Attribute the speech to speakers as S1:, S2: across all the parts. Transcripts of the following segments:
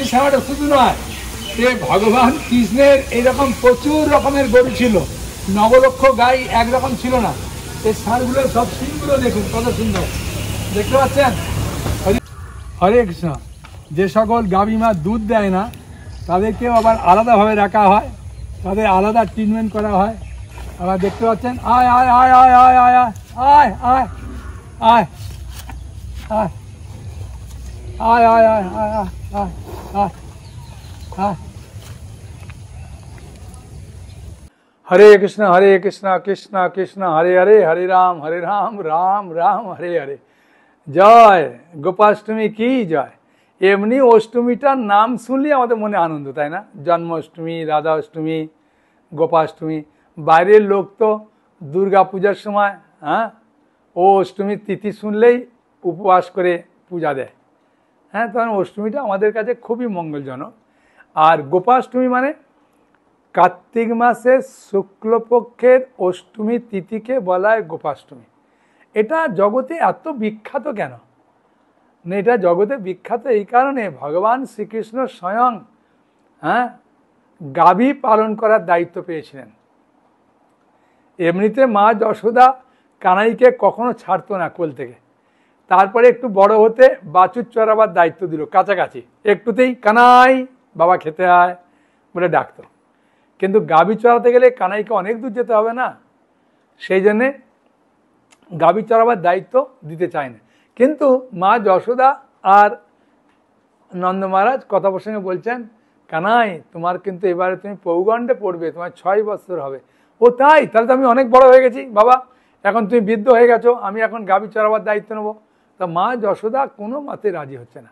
S1: ছাড়া শুধু নয়, যে ভগবান কৃষ্ণের এইরকম প্রচুর রকমের গরু ছিল, নবলক্ষ গাই একরকম ছিল না। এই ষাঁড়গুলো সব সিংগুলো দেখুন কত সুন্দর, দেখতে পাচ্ছেন? হরে কৃষ্ণ। যে সকল গাভী মা দুধ দেয় না তাদেরকেও আবার আলাদাভাবে রাখা হয়, তাদের আলাদা ট্রিটমেন্ট করা হয়। আবার দেখতে পাচ্ছেন, আয় আয় আয় আয় আয় আয় আয় আয় আয় আয় আয় আয় আয় আয় আয় আয় আয়। হরে কৃষ্ণ কৃষ্ণ কৃষ্ণ হরে হরে, হরে রাম রাম রাম হরে হরে। জয় গোপাষ্টমী কি জয়। এমনি অষ্টমীটার নাম শুনলে আমাদের মনে আনন্দ, তাই না? জন্মাষ্টমী, রাধা অষ্টমী, গোপাষ্টমী। বাইরের লোক তো দুর্গা পূজার সময় ও অষ্টমীর তিথি শুনলেই উপবাস করে পূজা দেয়। তখন অষ্টমীটা আমাদের কাছে খুবই মঙ্গলজনক। আর গোপাষ্টমী মানে কার্তিক মাসের শুক্লপক্ষের অষ্টমী তিথিকে বলা হয় গোপাষ্টমী। এটা জগতে এত বিখ্যাত কেন? এটা জগতে বিখ্যাত এই কারণে, ভগবান শ্রীকৃষ্ণ স্বয়ং গাভী পালন করার দায়িত্ব পেয়েছিলেন। এমনিতে মা যশোদা কানাইকে কখনো ছাড়তো না কোল থেকে। তারপরে একটু বড় হতে বাছুর চড়াবার দায়িত্ব দিল, কাছাকাছি একটুতেই কানাই বাবা খেতে আয় বলে ডাকতো। কিন্তু গাভী চড়াতে গেলে কানাইকে অনেক দূর যেতে হবে না, সেই জন্যে গাভী চড়াবার দায়িত্ব দিতে চায় না। কিন্তু মা যশোদা আর নন্দ মহারাজ কথা প্রসঙ্গে বলছেন, কানাই তোমার কিন্তু এবারে তুমি পৌগণ্ডে পড়বে, তোমার 6 বছর হবে। ও তাই? তাহলে তো আমি অনেক বড় হয়ে গেছি বাবা, এখন তুমি বৃদ্ধ হয়ে গেছো, আমি এখন গাভী চড়াবার দায়িত্ব নেবো। তা মা যশোদা কোনো মতে রাজি হচ্ছে না।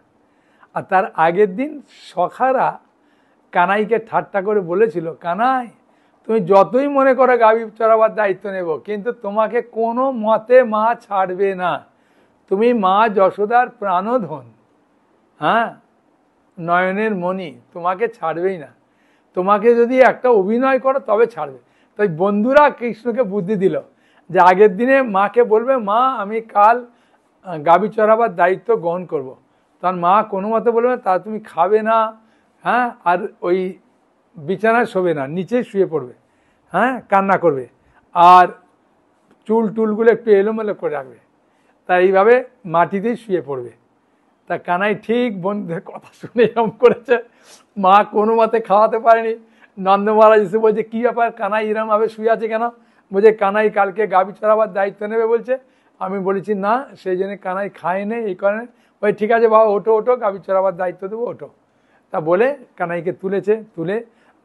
S1: আর তার আগের দিন সখারা কানাইকে ঠাট্টা করে বলেছিল, কানাই তুমি যতই মনে করো গাভী চড়াবার দায়িত্ব নেব, কিন্তু তোমাকে কোনো মতে মা ছাড়বে না। তুমি মা যশোদার প্রাণধন, নয়নের মণি, তোমাকে ছাড়বেই না। তোমাকে যদি একটা অভিনয় করো তবে ছাড়বে। তাই বন্ধুরা কৃষ্ণকে বুদ্ধি দিল যে আগের দিনে মাকে বলবে, মা আমি কাল গাভী চড়াবার দায়িত্ব গ্রহণ করব। তার মা কোনো মতে বলবে তা তুমি খাবে না, আর ওই বিছানায় শোবে না, নিচে শুয়ে পড়বে, কান্না করবে, আর চুল টুলগুলো একটু এলোমেলো করে রাখবে, তাই এইভাবে মাটিতেই শুয়ে পড়বে। তা কানাই ঠিক বন্ধুদের কথা শুনে এরম করেছে। মা কোনো মতে খাওয়াতে পারেনি। নন্দ মহারাজ এসে বলছে, কী ব্যাপার কানাই এরমভাবে শুয়ে আছে কেন? বলছে কানাই কালকে গাভী চড়াবার দায়িত্ব নেবে বলছে। আমি বলেছি না, সেই জন্য কানাই খায়নি, এই কারণে। ওই ঠিক আছে বাবা, ওঠো ওঠো, গাভী চড়াবার দায়িত্ব দেবো, ওঠো। তা বলে কানাইকে তুলেছে, তুলে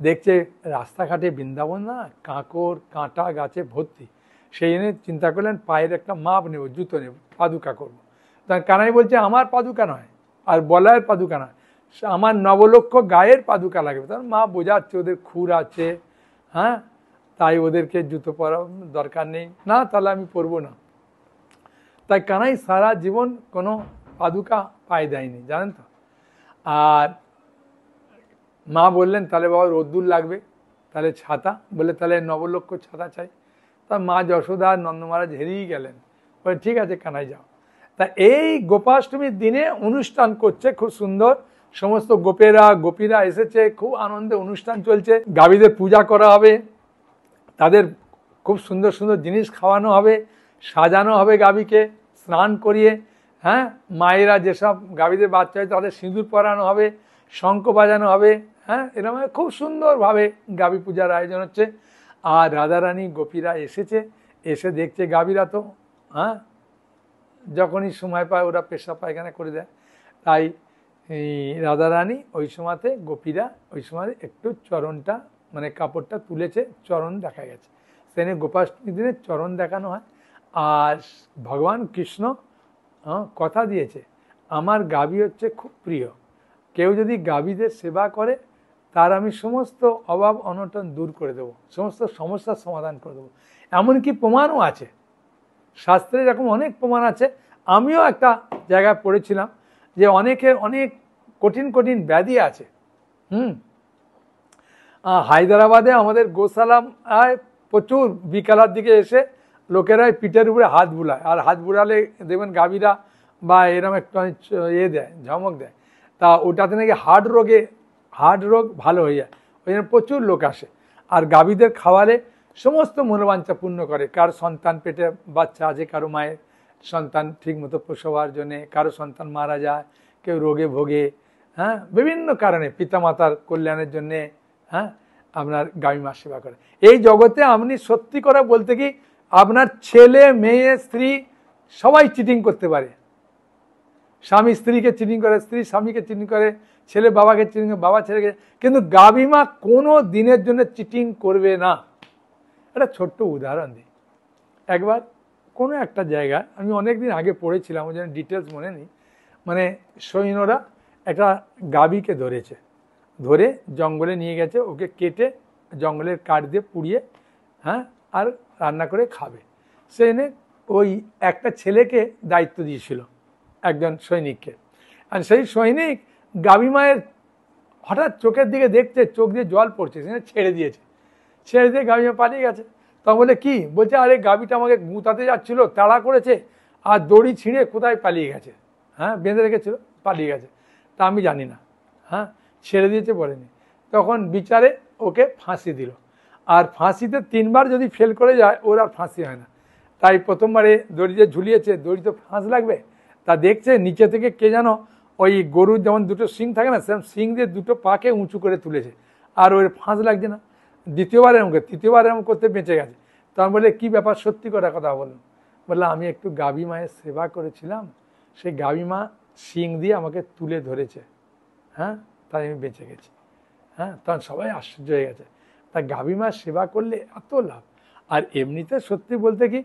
S1: দেখছে রাস্তাঘাটে বৃন্দাবন না, কাঁকর কাঁটা গাছে ভর্তি। সেই জন্য চিন্তা করলেন পায়ের একটা মাপ নেব, জুতো নেব, পাদুকা করবো। তা কানাই বলছে আমার পাদুকা নয়, আর বলয়ের পাদুকা নয়, আমার নবলক্ষ গায়ের পাদুকা লাগবে। তার মা বোঝাচ্ছে ওদের খুর আছে, তাই ওদেরকে জুতো পরা দরকার নেই, না তাহলে আমি পরবো না। তাই কানাই সারা জীবন কোনো পাদুকা পায়ে দেয়নি, জানেন তো। আর মা বললেন তাহলে বাবা রোদ্দুর লাগবে, তাহলে ছাতা, বলে তাহলে নবলক্ষ ছাতা চাই। তা মা যশোদা আর নন্দ মহারাজ হেরিয়ে গেলেন, বলে ঠিক আছে কানাই যাও। তা এই গোপাষ্টমীর দিনে অনুষ্ঠান করছে খুব সুন্দর, সমস্ত গোপীরা এসেছে, খুব আনন্দে অনুষ্ঠান চলছে। গাভীদের পূজা করা হবে, তাদের খুব সুন্দর সুন্দর জিনিস খাওয়ানো হবে, সাজানো হবে গাভীকে, স্নান করিয়ে, মায়েরা যেসব গাভীদের বাচ্চা হয় তাদের সিঁদুর পরানো হবে, শঙ্খ বাজানো হবে, এরকম খুব সুন্দরভাবে গাভী পূজার আয়োজন হচ্ছে। আর রাধারানী গোপীরা এসেছে, এসে দেখছে গাভীরা তো যখনই সময় পায় ওরা পেশাব পায়খানা করে দেয়। তাই রাধারানী ওই সময়তে গোপীরা ওই সময় একটু চরণটা মানে কাপড়টা তুলেছে, চরণ দেখা গেছে। সেখানে গোপাষ্টমীর দিনে চরণ দেখানো হয়। আর ভগবান কৃষ্ণ কথা দিয়েছে, আমার গাভী হচ্ছে খুব প্রিয়, কেউ যদি গাভীদের সেবা করে তার আমি সমস্ত অভাব অনটন দূর করে দেবো, সমস্ত সমস্যার সমাধান করে দেবো। এমনকি প্রমাণও আছে, শাস্ত্রে এরকম অনেক প্রমাণ আছে। আমিও একটা জায়গায় পড়েছিলাম যে অনেকের অনেক কঠিন কঠিন ব্যাধি আছে। হায়দ্রাবাদে আমাদের গোশালায় প্রচুর বিকালের দিকে এসে লোকেরাই পিঠের উপরে হাত বুলায়, আর হাত বুলালে দেখবেন গাভীরা বা এরম একটু দেয়, ঝমক দেয়। তা ওটাতে নাকি হার্ট রোগ ভালো হয়ে যায়, ওই জন্য প্রচুর লোক আসে। আর গাভীদের খাওয়ালে সমস্ত মনোবাঞ্ছা পূর্ণ করে। কারো সন্তান পেটে বাচ্চা আছে, কারো মায়ের সন্তান ঠিকমতো প্রসব হওয়ার জন্যে, কারো সন্তান মারা যায়, কেউ রোগে ভোগে, হ্যাঁ, বিভিন্ন কারণে পিতামাতার কল্যাণের জন্যে, হ্যাঁ, আপনার গাভী মা সেবা করে। এই জগতে আপনি সত্যি করে বলতে কি আপনার ছেলে মেয়ে স্ত্রী সবাই চিটিং করতে পারে। স্বামী স্ত্রীকে চিটিং করে, স্ত্রী স্বামীকে চিটিং করে, ছেলে বাবাকে চিটিং করে, বাবা ছেলেকে, কিন্তু গাভী মা কোনো দিনের জন্য চিটিং করবে না। একটা ছোট্ট উদাহরণ দিই। একবার কোনো একটা জায়গায় আমি অনেক দিন আগে পড়েছিলাম, ওই জন্য ডিটেলস মনে নেই, মানে সৈন্যরা একটা গাভীকে ধরে জঙ্গলে নিয়ে গেছে, ওকে কেটে জঙ্গলের কাঠ দিয়ে পুড়িয়ে, হ্যাঁ, আর রান্না করে খাবে। সেখানে ওই একটা ছেলেকে দায়িত্ব দিয়েছিল একজন সৈনিককে। আর সেই সৈনিক গাভী মায়ের হঠাৎ চোখের দিকে দেখছে, চোখ দিয়ে জল পড়ছে, সেখানে ছেড়ে দিয়ে গাভী মা পালিয়ে গেছে। তখন বলে কি বলছে, আরে গাভীটা আমাকে গুঁতাতে যাচ্ছিল, তাড়া করেছে, আর দড়ি ছিঁড়ে কোথায় পালিয়ে গেছে, হ্যাঁ, বেঁধে রেখেছিল, পালিয়ে গেছে। তা আমি জানি না, হ্যাঁ, ছেড়ে দিয়েছে বলেনি। তখন বিচারে ওকে ফাঁসি দিল। আর ফাঁসিতে 3 বার যদি ফেল করে যায় ওর আর ফাঁসি হয় না। তাই প্রথমবারে দড়ি যে ঝুলিয়েছে, দড়ি তো ফাঁস লাগবে, তা দেখছে নিচে থেকে কে যেন ওই গরুর যেমন 2টো শিং থাকে না, সেরকম শিং দিয়ে 2টো পাকে উঁচু করে তুলেছে, আর ওর ফাঁস লাগছে না। তৃতীয়বার এরকম করতে বেঁচে গেছে। তখন বলে কি ব্যাপার, সত্যি করে কথা বলুন। বললাম আমি একটু গাভী মায়ের সেবা করেছিলাম, সেই গাভী মা শিং দিয়ে আমাকে তুলে ধরেছে, হ্যাঁ, তাই আমি বেঁচে গেছি। হ্যাঁ, তখন সবাই আশ্চর্য হয়ে গেছে। তা গাভী মার সেবা করলে এত লাভ। আর এমনিতে সত্যি বলতে কি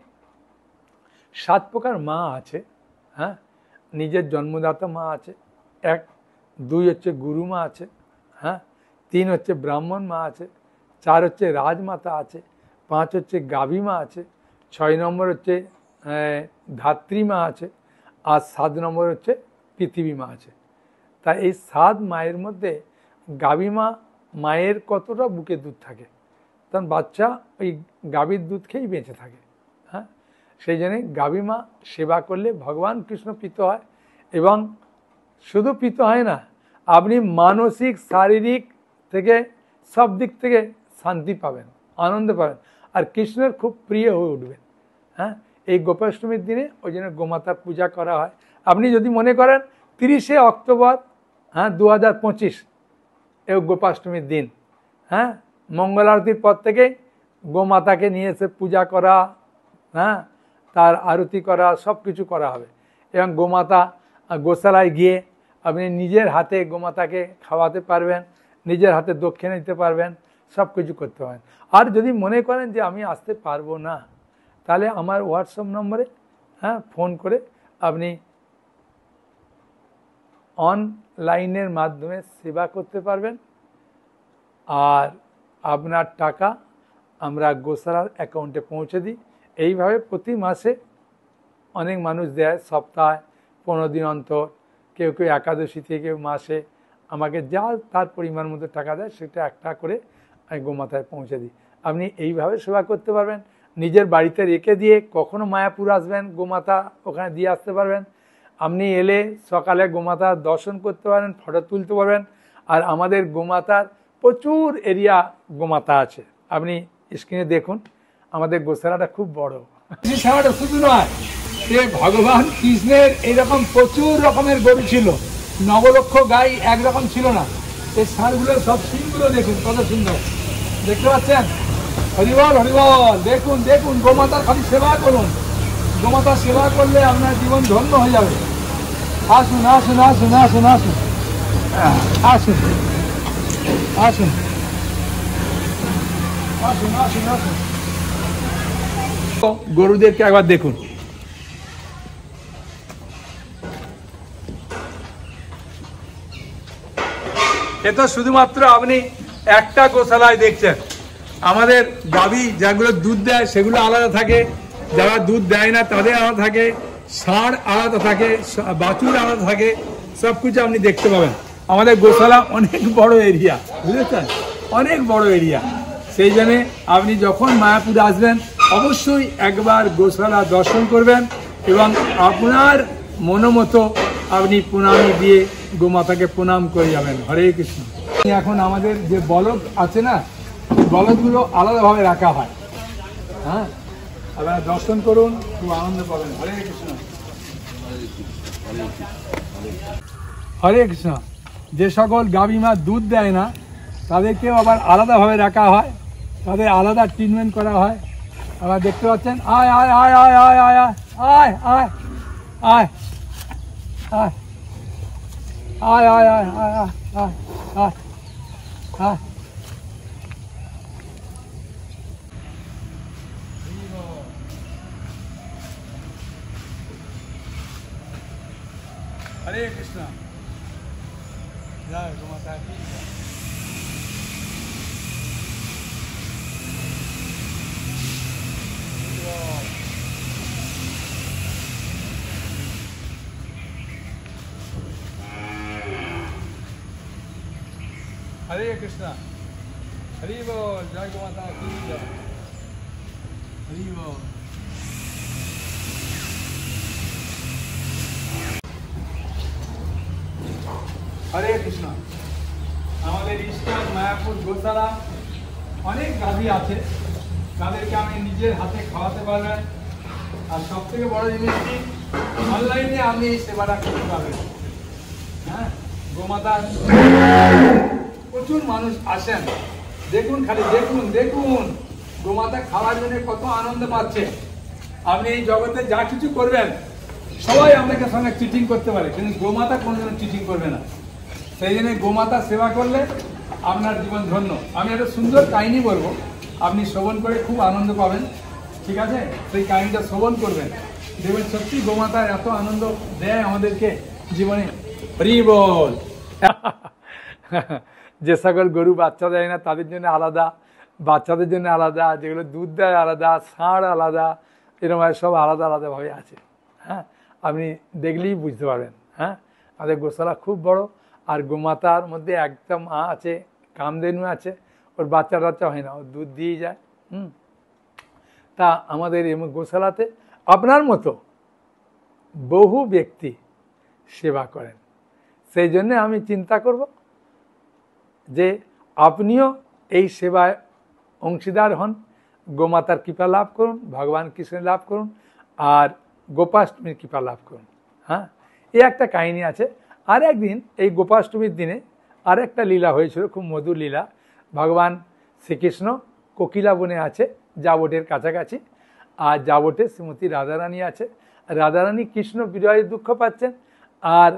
S1: 7 প্রকার মা আছে, হ্যাঁ, নিজের জন্মদাতা মা আছে, 1, 2 হচ্ছে গুরু মা আছে, হ্যাঁ, 3 হচ্ছে ব্রাহ্মণ মা আছে, 4 হচ্ছে রাজমাতা আছে, 5 হচ্ছে গাভী মা আছে, 6 নম্বর হচ্ছে ধাত্রী মা আছে, আর 7 নম্বর হচ্ছে পৃথিবী মা আছে। তাই এই 7 মায়ের মধ্যে গাভী মা মায়ের কতটা বুকে দুধ থাকে, তখন বাচ্চা ওই গাভীর দুধ খেয়েই বেঁচে থাকে। হ্যাঁ, সেই জন্যে গাভী মা সেবা করলে ভগবান কৃষ্ণ প্রীত হয়। এবং শুধু প্রীত হয় না, আপনি মানসিক শারীরিক থেকে সব দিক থেকে শান্তি পাবেন, আনন্দ পাবেন, আর কৃষ্ণের খুব প্রিয় হয়ে উঠবেন। হ্যাঁ, এই গোপাষ্টমীর দিনে ওই জন্য গোমাতার পূজা করা হয়। আপনি যদি মনে করেন 30শে অক্টোবর, হ্যাঁ, 2025 এই গোপাষ্টমীর দিন, হ্যাঁ, মঙ্গল আরতির পর থেকে গোমাতাকে নিয়ে এসে পূজা করা, হ্যাঁ, তার আরতি করা, সব কিছু করা হবে। এবং গোমাতা গোশালায় গিয়ে আপনি নিজের হাতে গোমাতাকে খাওয়াতে পারবেন, নিজের হাতে দক্ষিণা দিতে পারবেন, সব কিছু করতে পারেন। আর যদি মনে করেন যে আমি আসতে পারবো না, তাহলে আমার হোয়াটসঅ্যাপ নম্বরে, হ্যাঁ, ফোন করে আপনি অনলাইনের মাধ্যমে সেবা করতে পারবেন। আর আপনার টাকা আমরা গোশালার অ্যাকাউন্টে পৌঁছে দিই। এইভাবে প্রতি মাসে অনেক মানুষ দেয়, সপ্তাহে 15 দিন অন্তর, কেউ একাদশী থেকে, কেউ মাসে, আমাকে যা তার পরিমাণ মতো টাকা দেয় সেটা একটা করে আমি গোমাতায় পৌঁছে দিই। আপনি এইভাবে সেবা করতে পারবেন। নিজের বাড়িতে রেখে দিয়ে কখনো মায়াপুর আসবেন, গোমাতা ওখানে দিয়ে আসতে পারবেন। আপনি এলে সকালে গোমাতার দর্শন করতে পারেন, ফটো তুলতে পারবেন। আর আমাদের গোমাতার প্রচুর এরিয়া গোমাতা আছে, আপনি স্ক্রিনে দেখুন। আমাদের গোশালাটা খুব বড়। সেবাটা শুধু নয়, যে ভগবান কৃষ্ণের এইরকম প্রচুর রকমের গরু ছিল, 9 লক্ষ গাই একরকম ছিল না। এই ষাঁড়গুলো সব সিংগুলো দেখুন কত সুন্দর, দেখতে পাচ্ছেন? হরিবল হরিবল। দেখুন দেখুন, গোমাতার খালি সেবা করুন। গোমাতার সেবা করলে আপনার জীবন ধন্য হয়ে যাবে। আসুন আসুন আসুন আসুন আসুন আসুন আসুন আসুন আসুন আসুন। গরুদেরকে একবার দেখুন। এ তো শুধুমাত্র আপনি একটা গোশালায় দেখছেন। আমাদের গাভী যেগুলো দুধ দেয় সেগুলো আলাদা থাকে, যারা দুধ দেয় না তাদের আলাদা থাকে, ষাঁড় আলাদা থাকে, বাছুর আলাদা থাকে, সব কিছু আপনি দেখতে পাবেন। আমাদের গোশালা অনেক বড় এরিয়া, বুঝেছেন, অনেক বড় এরিয়া। সেই জন্যে আপনি যখন মায়াপুরে আসবেন অবশ্যই একবার গোশালা দর্শন করবেন এবং আপনার মনোমতো আপনি প্রণামী দিয়ে গোমাতাকে প্রণাম করে যাবেন। হরে কৃষ্ণ। এখন আমাদের যে বলদ আছে না, বলদগুলো আলাদাভাবে রাখা হয়। হ্যাঁ, আপনারা দর্শন করুন, খুব আনন্দ পাবেন। হরে কৃষ্ণ। হরে কৃষ্ণ। যে সকল গাভী মা দুধ দেয় না তাদেরকেও আবার আলাদাভাবে রাখা হয়, তাদের আলাদা ট্রিটমেন্ট করা হয়। আপনারা দেখতে পাচ্ছেন। আয় আয় আয় আয় আয় আয় আয় আয় আয় আয় আয় আয় আয় আয় আয় আয় আয়। হরে কৃষ্ণ। জয় গোমাতা কি জয়। হরে কৃষ্ণ। হরি বল। জয় গোমাতা কি জয়। হরি বল। হরে কৃষ্ণ। আমাদের ইস্কন মায়াপুর গোশালা অনেক গাভী আছে, তাদেরকে আমি নিজের হাতে খাওয়াতে পারবেন। আর সব থেকে বড় জিনিস কি, অনলাইনে আপনি এই সেবাটা করতে পারবেন। হ্যাঁ, গোমাতার প্রচুর মানুষ আসেন। দেখুন, খালি দেখুন দেখুন গোমাতা খাওয়ার জন্য কত আনন্দ পাচ্ছে। আপনি এই জগতে যা কিছু করবেন সবাই আপনাকে সঙ্গে চিটিং করতে পারে, কিন্তু গোমাতা কোনোদিন চিটিং করবে না। সেই জন্য গোমাতা সেবা করলে আপনার জীবন ধন্য। আমি একটা সুন্দর কাহিনী বলবো, আপনি শ্রবণ করে খুব আনন্দ পাবেন। ঠিক আছে, সেই কাহিনীটা শ্রবণ করবেন, দেখবেন সত্যি গোমাতা এত আনন্দ দেয় আমাদেরকে জীবনে। হরি বল। যে সকল গরু বাচ্চা দেয় না তাদের জন্য আলাদা, বাচ্চাদের জন্য আলাদা, যেগুলো দুধ দেয় আলাদা, ষাঁড় আলাদা, এরকম সব আলাদা আলাদাভাবে আছে। হ্যাঁ, আপনি দেখলেই বুঝতে পারবেন। হ্যাঁ, আমাদের গোশালা খুব বড়। আর গোমাতার মধ্যে একটা মা আছে, কামধেনু আছে, ওর বাচ্চা টাচ্চা হয় না, ও দুধ দিয়ে যায়। তা আমাদের এই গোশালাতে আপনার মতো বহু ব্যক্তি সেবা করেন। সেই জন্যে আমি চিন্তা করব যে আপনিও এই সেবায় অংশীদার হন, গোমাতার কৃপা লাভ করুন, ভগবান কৃষ্ণের লাভ করুন, আর গোপাষ্টমীর কৃপা লাভ করুন। হ্যাঁ, এই একটা কাহিনী আছে। আর একদিন এই গোপাষ্টমীর দিনে আর একটা লীলা হয়েছিল, খুব মধুর লীলা। ভগবান শ্রীকৃষ্ণ কোকিলা বনে আছে, জাবটের কাছাকাছি। আর জাবটে শ্রীমতী রাধারানী আছে। রাধারানী কৃষ্ণ বিরহে দুঃখ পাচ্ছেন, আর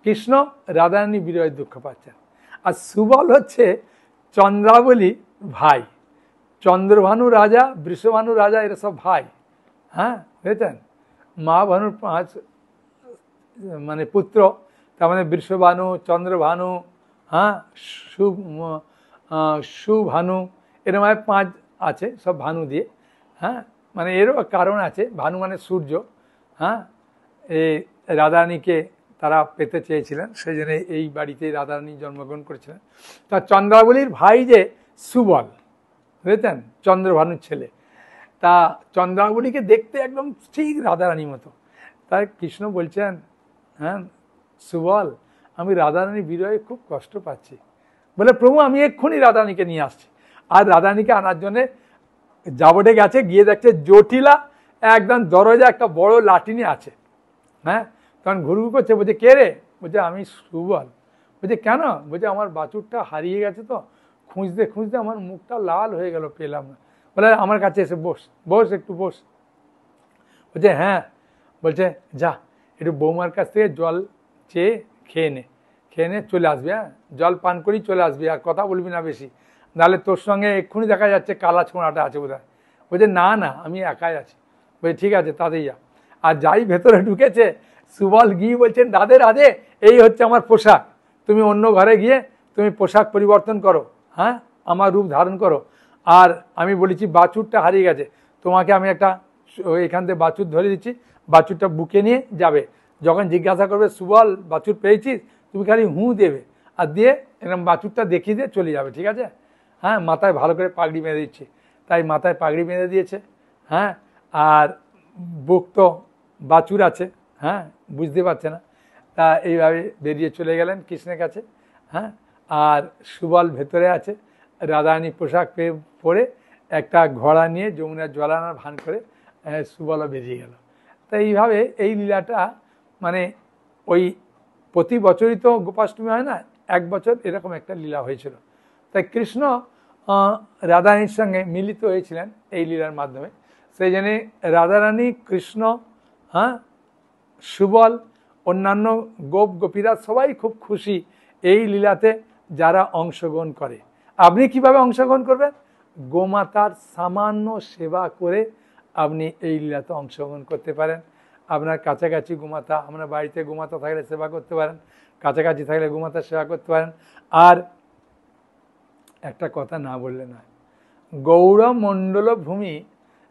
S1: কৃষ্ণ রাধারানী বিরহে দুঃখ পাচ্ছেন। আর সুবল হচ্ছে চন্দ্রাবলী ভাই, চন্দ্রভানু রাজা, বৃষভানু রাজা, এরা সব ভাই। হ্যাঁ, বুঝেছেন? মা ভানুর 5 মানে পুত্র, তার মানে বৃষভানু, চন্দ্রভানু, হ্যাঁ, সুভানু, এরকম 5 আছে, সব ভানু দিয়ে। হ্যাঁ, মানে এরও কারণ আছে, ভানু মানে সূর্য। হ্যাঁ, এই রাধারানীকে তারা পেতে চেয়েছিলেন, সেই জন্য এই বাড়িতেই রাধারানী জন্মগ্রহণ করেছিলেন। তা চন্দ্রাবলীর ভাই যে সুবল, বুঝেছেন, চন্দ্রভানুর ছেলে, তা চন্দ্রাবলীকে দেখতে একদম ঠিক রাধারানীর মতো। তাই কৃষ্ণ বলছেন, হ্যাঁ সুবল, আমি রাধারানীর বিরহে খুব কষ্ট পাচ্ছি। বলে, প্রভু আমি এক্ষুনি রাধারানীকে নিয়ে আসছি। আর রাধারানীকে আনার জন্যে জাবটে গেছে, গিয়ে দেখছে জটিলা একদম দরজা একটা বড় লাঠি নিয়ে আছে। হ্যাঁ, তখন ঘুরঘুর করছে, বলছে কে রে? বলছে আমি সুবল। বলছে কেন? বলছে আমার বাছুরটা হারিয়ে গেছে, তো খুঁজতে খুঁজতে আমার মুখটা লাল হয়ে গেল, পেলাম না। বলে আমার কাছে এসে বস, বস একটু বস। বলছে হ্যাঁ। বলছে যা একটু বৌমার কাছ থেকে জল চেয়ে খেয়ে নে চলে আসবি। হ্যাঁ, জল পান করেই চলে আসবি, আর কথা বলবি না বেশি, নাহলে তোর সঙ্গে এক্ষুনি দেখা যাচ্ছে কালা ছোঁড়াটা আছে বোধহয়। বলছে না না, আমি একাই আছি। বলছে ঠিক আছে, তাতেই যা। আর যাই ভেতরে ঢুকেছে, সুবল গিয়ে বলছেন, রাধে রাধে, এই হচ্ছে আমার পোশাক, তুমি অন্য ঘরে গিয়ে তুমি পোশাক পরিবর্তন করো, হ্যাঁ, আমার রূপ ধারণ করো। আর আমি বলেছি বাছুরটা হারিয়ে গেছে, তোমাকে আমি একটা এখান থেকে বাছুর ধরে দিচ্ছি, বাছুরটা বুকে নিয়ে যাবে। যখন জিজ্ঞাসা করবে সুবল বাছুর পেয়েছিস, তুমি খালি হুঁ দেবে, আর দিয়ে এরকম বাছুরটা দেখিয়ে দিয়ে চলে যাবে, ঠিক আছে? হ্যাঁ, মাথায় ভালো করে পাগড়ি বেঁধে দিচ্ছি। তাই মাথায় পাগড়ি বেঁধে দিয়েছে। হ্যাঁ, আর বুক তো বাছুর আছে। হ্যাঁ, বুঝতে পারছে না। তা এইভাবে বেরিয়ে চলে গেলেন কৃষ্ণের কাছে। হ্যাঁ, আর সুবল ভেতরে আছে, রাধারানী পোশাক পরে একটা ঘোড়া নিয়ে যমুনার জল আনার ভান করে সুবলও বেরিয়ে গেল। তা এইভাবে এই লীলাটা মানে ওই প্রতি বছরই তো গোপাষ্টমী হয় না, এক বছর এরকম একটা লীলা হয়েছিল। তাই কৃষ্ণ রাধারানীর সঙ্গে মিলিত হয়েছিলেন এই লীলার মাধ্যমে। সেই জন্য রাধারানী, কৃষ্ণ, হ্যাঁ, সুবল, অন্যান্য গোপ গোপীরা সবাই খুব খুশি এই লীলাতে যারা অংশগ্রহণ করে। আপনি কিভাবে অংশগ্রহণ করবেন? গোমাতার সামান্য সেবা করে আপনি এই লীলাতে অংশগ্রহণ করতে পারেন। আপনার কাছাকাছি গোমাতা, আপনার বাড়িতে গোমাতা থাকলে সেবা করতে পারেন, কাছাকাছি থাকলে গোমাতার সেবা করতে পারেন। আর একটা কথা না বললে নয়, গৌরমণ্ডল ভূমি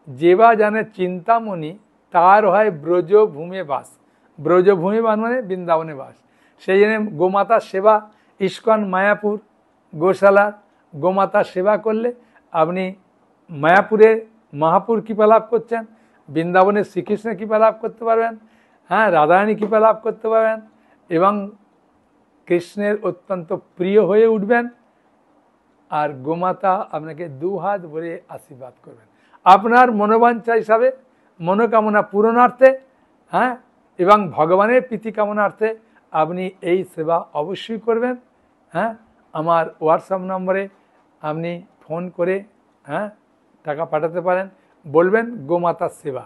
S1: যেবা জানে চিন্তামণি, তার হয় ব্রজভূমে বাস। ব্রজভূমি মানে বৃন্দাবনে বাস। সেই জন্য গোমাতার সেবা, ইস্কন মায়াপুর গোশালা গোমাতার সেবা করলে আপনি মায়াপুরের মহাপুর কৃপা লাভ করছেন, বৃন্দাবনের শ্রীকৃষ্ণের কৃপা লাভ করতে পারবেন, হ্যাঁ, রাধারানী কৃপা লাভ করতে পারবেন এবং কৃষ্ণের অত্যন্ত প্রিয় হয়ে উঠবেন। আর গোমাতা আপনাকে দুহাত ভরে আশীর্বাদ করবেন আপনার মনোবাঞ্ছা হিসাবে, মনোকামনা পূরণার্থে, হ্যাঁ, এবং ভগবানের প্রীতি কামনার্থে আপনি এই সেবা অবশ্যই করবেন। হ্যাঁ, আমার হোয়াটসঅ্যাপ নম্বরে আপনি ফোন করে, হ্যাঁ, টাকা পাঠাতে পারেন, বলবেন গোমাতার সেবা।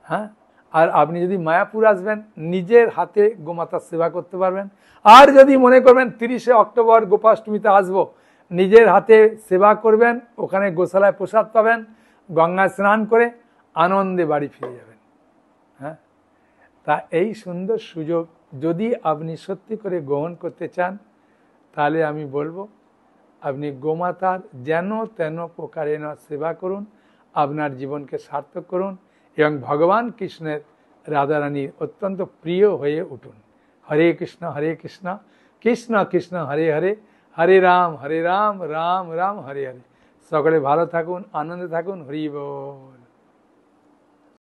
S1: হ্যাঁ, আর আপনি যদি মায়াপুর আসবেন, নিজের হাতে গোমাতার সেবা করতে পারবেন। আর যদি মনে করবেন 30শে অক্টোবর গোপাষ্টমীতে আসবো, নিজের হাতে সেবা করবেন, ওখানে গোশালায় প্রসাদ পাবেন, গঙ্গায় স্নান করে আনন্দে বাড়ি ফিরে যাবেন। হ্যাঁ, তা এই সুন্দর সুযোগ যদি আপনি সত্যি করে গ্রহণ করতে চান, তাহলে আমি বলবো আপনি গোমাতার যেন তেন প্রকারে সেবা করুন, আপনার জীবনকে সার্থক করুন এবং ভগবান কৃষ্ণের, রাধারানীর অত্যন্ত প্রিয় হয়ে উঠুন। হরে কৃষ্ণ কৃষ্ণ কৃষ্ণ হরে হরে, হরে রাম রাম রাম হরে হরে। সকলে ভালো থাকুন, আনন্দে থাকুন। হরি বল।